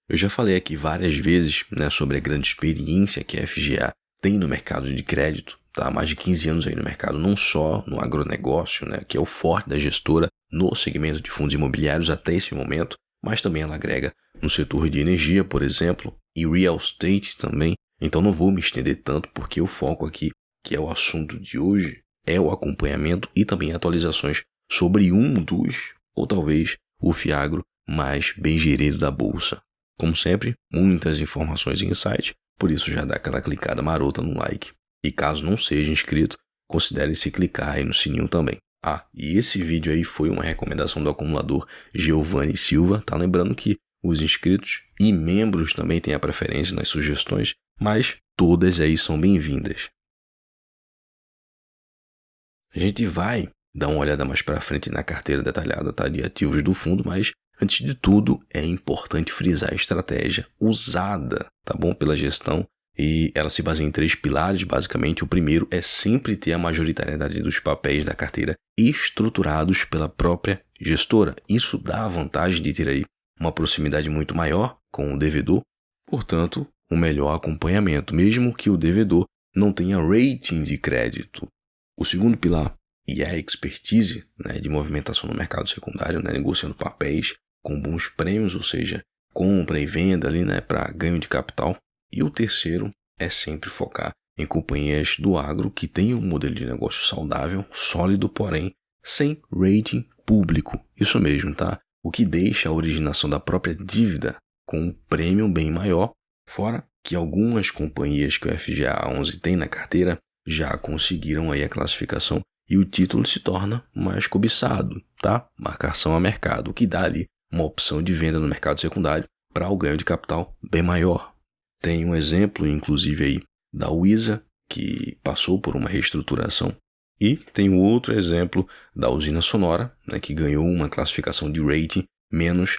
Eu já falei aqui várias vezes, né, sobre a grande experiência que a FGA tem no mercado de crédito, tá? Há mais de 15 anos aí no mercado, não só no agronegócio, né, que é o forte da gestora no segmento de fundos imobiliários até esse momento, mas também ela agrega no setor de energia, por exemplo, e real estate também. Então não vou me estender tanto porque o foco aqui, que é o assunto de hoje, é o acompanhamento e também atualizações sobre um dos, ou talvez o fiagro mais bem gerido da bolsa. Como sempre, muitas informações em insight, por isso já dá aquela clicada marota no like. E caso não seja inscrito, considere se clicar aí no sininho também. E esse vídeo aí foi uma recomendação do acumulador Giovanni Silva, tá? Lembrando que os inscritos e membros também têm a preferência nas sugestões, mas todas aí são bem-vindas. A gente vai dar uma olhada mais para frente na carteira detalhada, tá, de ativos do fundo, mas antes de tudo é importante frisar a estratégia usada, tá bom, pela gestão, e ela se baseia em 3 pilares, basicamente. O primeiro é sempre ter a majoritariedade dos papéis da carteira estruturados pela própria gestora. Isso dá a vantagem de ter aí uma proximidade muito maior com o devedor, portanto, um melhor acompanhamento, mesmo que o devedor não tenha rating de crédito. O segundo pilar e a expertise, né, de movimentação no mercado secundário, né, negociando papéis com bons prêmios, ou seja, compra e venda ali, né, para ganho de capital. E o terceiro é sempre focar em companhias do agro que tenham um modelo de negócio saudável, sólido, porém sem rating público. Isso mesmo, tá? O que deixa a originação da própria dívida com um prêmio bem maior, fora que algumas companhias que o FGA 11 tem na carteira já conseguiram aí a classificação e o título se torna mais cobiçado, tá? Marcação a mercado, o que dá ali uma opção de venda no mercado secundário para o ganho de capital bem maior. Tem um exemplo, inclusive, aí da Wiza, que passou por uma reestruturação. E tem um outro exemplo da Usina Sonora, né, que ganhou uma classificação de rating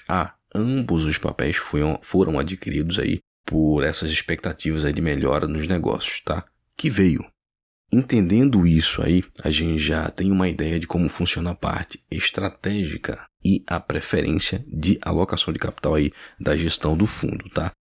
-A. Ambos os papéis foram adquiridos aí por essas expectativas aí de melhora nos negócios, tá? Que veio. Entendendo isso aí, a gente já tem uma ideia de como funciona a parte estratégica e a preferência de alocação de capital aí da gestão do fundo, tá?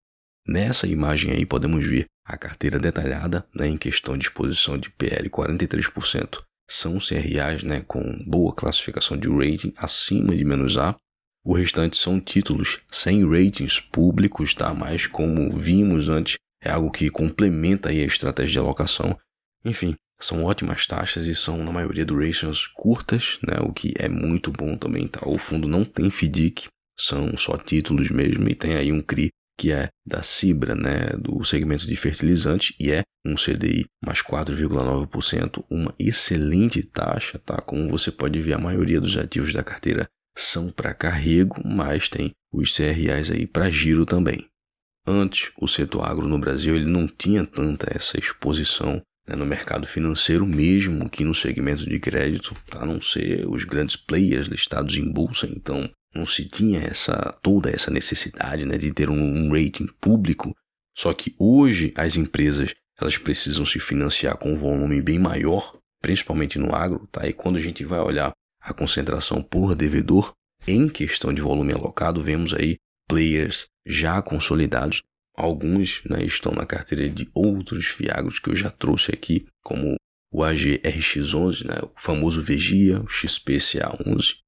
Nessa imagem aí podemos ver a carteira detalhada, né, em questão de exposição de PL 43%. São CRAs, né, com boa classificação de rating acima de -A. O restante são títulos sem ratings públicos, tá? Mas como vimos antes, é algo que complementa aí a estratégia de alocação. Enfim, são ótimas taxas e são, na maioria, durations curtas, né? O que é muito bom também, tá? O fundo não tem FDIC, são só títulos mesmo, e tem aí um CRI que é da Cibra, né, do segmento de fertilizantes, e é um CDI mais 4,9%, uma excelente taxa, tá? Como você pode ver, a maioria dos ativos da carteira são para carrego, mas tem os CRAs aí para giro também. Antes, o setor agro no Brasil ele não tinha tanta essa exposição, né, no mercado financeiro, mesmo que no segmento de crédito, a não ser os grandes players listados em bolsa, então não se tinha toda essa necessidade, né, de ter um rating público. Só que hoje as empresas elas precisam se financiar com um volume bem maior, principalmente no agro, tá? E quando a gente vai olhar a concentração por devedor, em questão de volume alocado, vemos aí players já consolidados. Alguns, né, estão na carteira de outros fiagros que eu já trouxe aqui, como o AGRX11, né, o famoso Vegia, o XPCA11.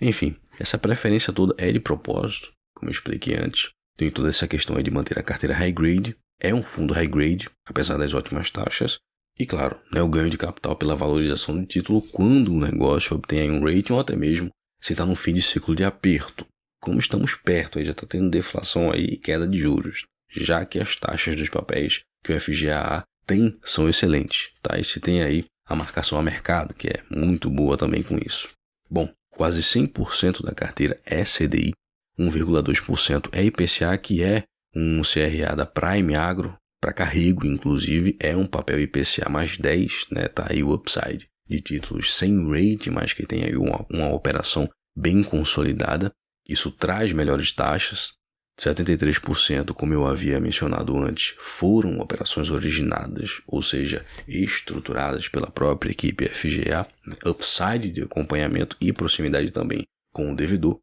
Enfim, essa preferência toda é de propósito, como eu expliquei antes. Tem toda essa questão aí de manter a carteira high grade. É um fundo high grade, apesar das ótimas taxas. E claro, né, o ganho de capital pela valorização do título quando o negócio obtém aí um rating, ou até mesmo se está no fim de ciclo de aperto. Como estamos perto, aí já está tendo deflação aí e queda de juros, já que as taxas dos papéis que o FGA tem são excelentes, tá? E se tem aí a marcação a mercado, que é muito boa também com isso. Bom, quase 100% da carteira é CDI, 1,2% é IPCA, que é um CRA da Prime Agro, para carrego, inclusive, é um papel IPCA mais 10, né? Tá aí o upside de títulos sem rate, mas que tem aí uma operação bem consolidada. Isso traz melhores taxas. 73%, como eu havia mencionado antes, foram operações originadas, ou seja, estruturadas pela própria equipe FGA, upside de acompanhamento e proximidade também com o devedor.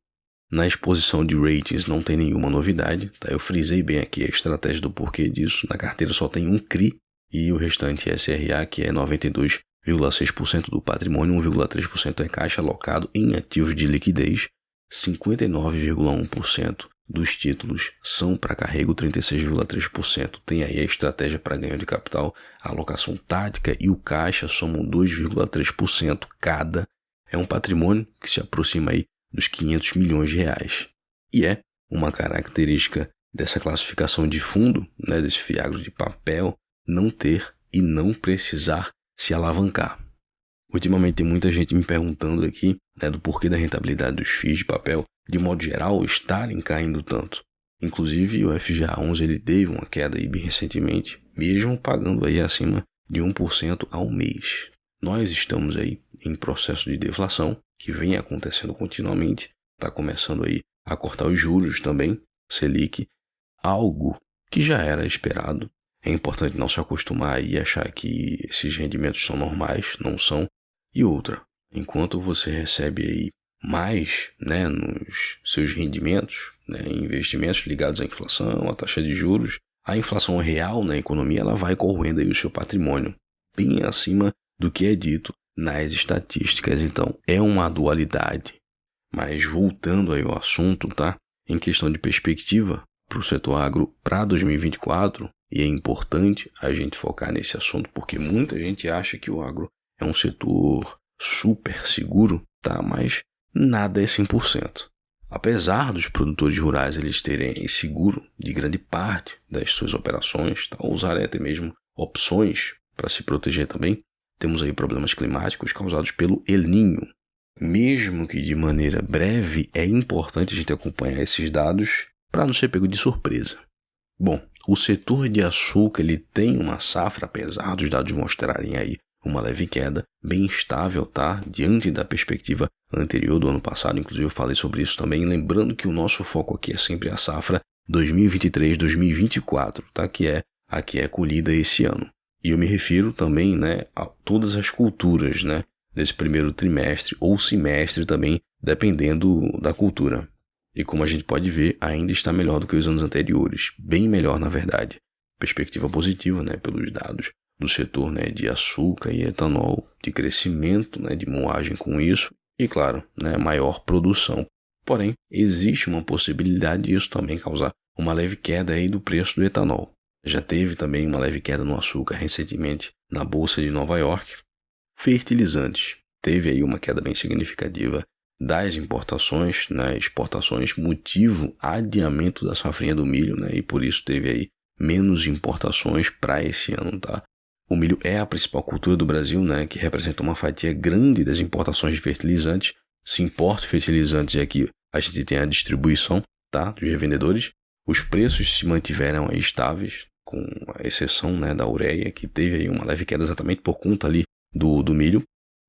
Na exposição de ratings não tem nenhuma novidade, tá? Eu frisei bem aqui a estratégia do porquê disso. Na carteira só tem um CRI e o restante é SRA, que é 92,6% do patrimônio, 1,3% é caixa alocado em ativos de liquidez, 59,1% dos títulos são para carrego, 36,3% tem aí a estratégia para ganho de capital, a alocação tática e o caixa somam 2,3% cada. É um patrimônio que se aproxima aí dos 500 milhões de reais. E é uma característica dessa classificação de fundo, né, desse fiagro de papel, não ter e não precisar se alavancar. Ultimamente tem muita gente me perguntando aqui, né, do porquê da rentabilidade dos FIIs de papel, de modo geral, estarem caindo tanto. Inclusive o FGA11 ele teve uma queda aí bem recentemente, mesmo pagando aí acima de 1% ao mês. Nós estamos aí em processo de deflação, que vem acontecendo continuamente, está começando aí a cortar os juros também, Selic, algo que já era esperado. É importante não se acostumar e achar que esses rendimentos são normais, não são. E outra, enquanto você recebe aí mais, né, nos seus rendimentos, né, investimentos ligados à inflação, à taxa de juros, a inflação real na economia ela vai corroendo aí o seu patrimônio, bem acima do que é dito nas estatísticas. Então, é uma dualidade. Mas voltando aí ao assunto, tá? Em questão de perspectiva para o setor agro para 2024, e é importante a gente focar nesse assunto porque muita gente acha que o agro é um setor super seguro, tá? Mas nada é 100%. Apesar dos produtores rurais eles terem seguro de grande parte das suas operações, tá? Usarem até mesmo opções para se proteger também, temos aí problemas climáticos causados pelo El Niño. Mesmo que de maneira breve, é importante a gente acompanhar esses dados para não ser pego de surpresa. Bom, o setor de açúcar ele tem uma safra, apesar dos dados mostrarem aí uma leve queda, bem estável, tá? Diante da perspectiva anterior do ano passado, inclusive eu falei sobre isso também, lembrando que o nosso foco aqui é sempre a safra 2023-2024, tá? Que é a que é colhida esse ano. E eu me refiro também, né, a todas as culturas, né, desse primeiro trimestre ou semestre também, dependendo da cultura. E como a gente pode ver, ainda está melhor do que os anos anteriores, bem melhor na verdade. Perspectiva positiva, né, pelos dados do setor, né, de açúcar e etanol, de crescimento, né, de moagem com isso e, claro, né, maior produção. Porém, existe uma possibilidade disso também causar uma leve queda aí do preço do etanol. Já teve também uma leve queda no açúcar recentemente na Bolsa de Nova York. Fertilizantes. Teve aí uma queda bem significativa das importações, né, exportações, motivo adiamento da safrinha do milho, né, e por isso teve aí menos importações para esse ano, tá? O milho é a principal cultura do Brasil, né, que representa uma fatia grande das importações de fertilizantes. Se importa fertilizantes e aqui a gente tem a distribuição, tá, dos revendedores. Os preços se mantiveram aí estáveis, com a exceção, né, da ureia, que teve aí uma leve queda exatamente por conta ali do milho.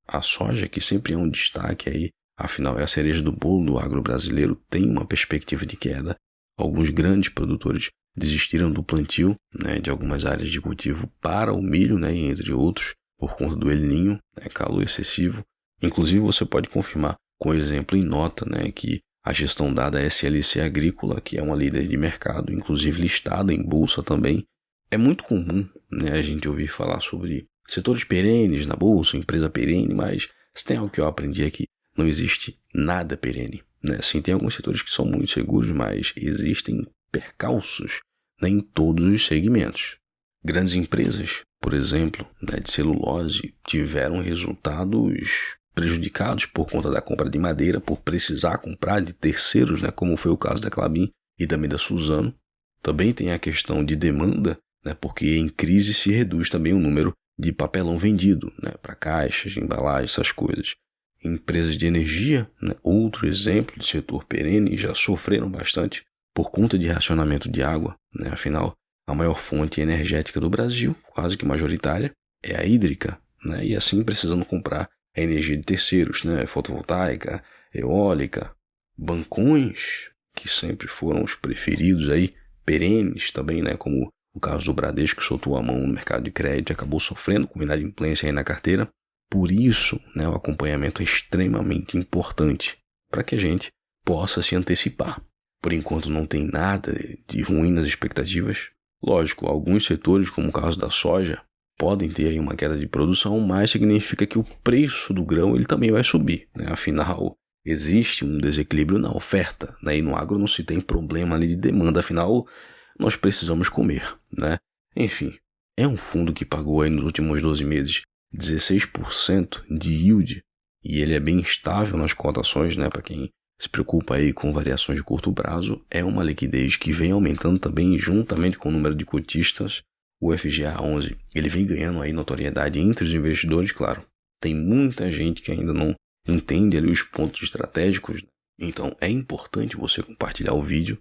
A soja, que sempre é um destaque aí, afinal é a cereja do bolo do agro brasileiro, tem uma perspectiva de queda. Alguns grandes produtores desistiram do plantio, né, de algumas áreas de cultivo para o milho, né, entre outros, por conta do El Niño, né, calor excessivo. Inclusive você pode confirmar com exemplo em nota, né, que a gestão dada à SLC Agrícola, que é uma líder de mercado, inclusive listada em bolsa também, é muito comum, né, a gente ouvir falar sobre setores perenes na bolsa, empresa perene, mas se tem algo que eu aprendi aqui, não existe nada perene. Né? Sim, tem alguns setores que são muito seguros, mas existem percalços, né, em todos os segmentos. Grandes empresas, por exemplo, né, de celulose, tiveram resultados prejudicados por conta da compra de madeira, por precisar comprar de terceiros, né, como foi o caso da Klabin e também da Suzano. Também tem a questão de demanda, né, porque em crise se reduz também o número de papelão vendido, né, para caixas, embalagens, essas coisas. Empresas de energia, né, outro exemplo de setor perene, já sofreram bastante por conta de racionamento de água. Né, afinal, a maior fonte energética do Brasil, quase que majoritária, é a hídrica. Né, e assim precisando comprar a energia de terceiros, né, fotovoltaica, eólica, bancões, que sempre foram os preferidos aí, perenes também, né, como o caso do Bradesco, que soltou a mão no mercado de crédito e acabou sofrendo com inadimplência aí na carteira. Por isso, né, o acompanhamento é extremamente importante para que a gente possa se antecipar. Por enquanto não tem nada de ruim nas expectativas. Lógico, alguns setores, como o caso da soja, podem ter aí uma queda de produção, mas significa que o preço do grão ele também vai subir, né? Afinal, existe um desequilíbrio na oferta, né? E no agro não se tem problema ali de demanda, afinal, nós precisamos comer, né? Enfim, é um fundo que pagou aí nos últimos 12 meses 16% de yield, e ele é bem estável nas cotações, né? Para quem se preocupa aí com variações de curto prazo, é uma liquidez que vem aumentando também juntamente com o número de cotistas. O FGA11, ele vem ganhando aí notoriedade entre os investidores, claro. Tem muita gente que ainda não entende ali os pontos estratégicos, então é importante você compartilhar o vídeo.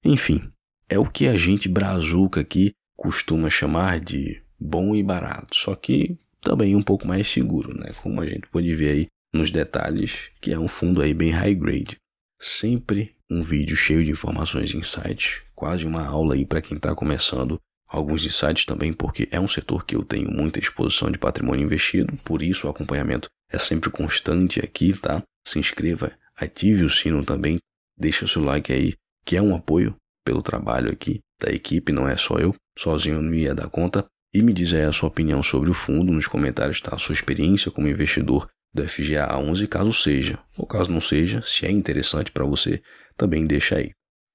Enfim, é o que a gente brazuca aqui costuma chamar de bom e barato, só que também um pouco mais seguro, né? Como a gente pode ver aí nos detalhes, que é um fundo aí bem high grade. Sempre um vídeo cheio de informações e insights, quase uma aula aí para quem está começando. Alguns insights também, porque é um setor que eu tenho muita exposição de patrimônio investido, por isso o acompanhamento é sempre constante aqui, tá? Se inscreva, ative o sino também, deixa o seu like aí, que é um apoio pelo trabalho aqui da equipe, não é só eu, sozinho não ia dar conta. E me diz aí a sua opinião sobre o fundo nos comentários, tá? A sua experiência como investidor do FGA11, caso seja, ou caso não seja, se é interessante para você, também deixa aí.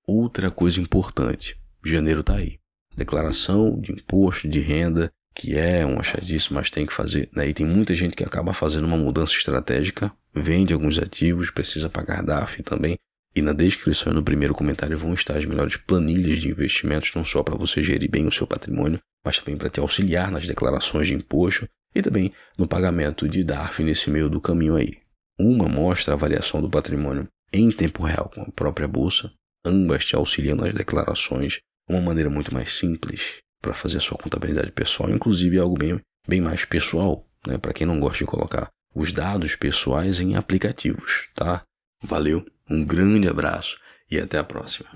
Outra coisa importante, janeiro tá aí. Declaração de imposto de renda, que é um achadice, mas tem que fazer, né? E tem muita gente que acaba fazendo uma mudança estratégica, vende alguns ativos, precisa pagar DARF também. E na descrição e no primeiro comentário vão estar as melhores planilhas de investimentos, não só para você gerir bem o seu patrimônio, mas também para te auxiliar nas declarações de imposto e também no pagamento de DARF nesse meio do caminho aí. Uma mostra a variação do patrimônio em tempo real com a própria bolsa, ambas te auxiliam nas declarações, uma maneira muito mais simples para fazer a sua contabilidade pessoal, inclusive algo bem mais pessoal, né? Para quem não gosta de colocar os dados pessoais em aplicativos, tá? Valeu, um grande abraço e até a próxima.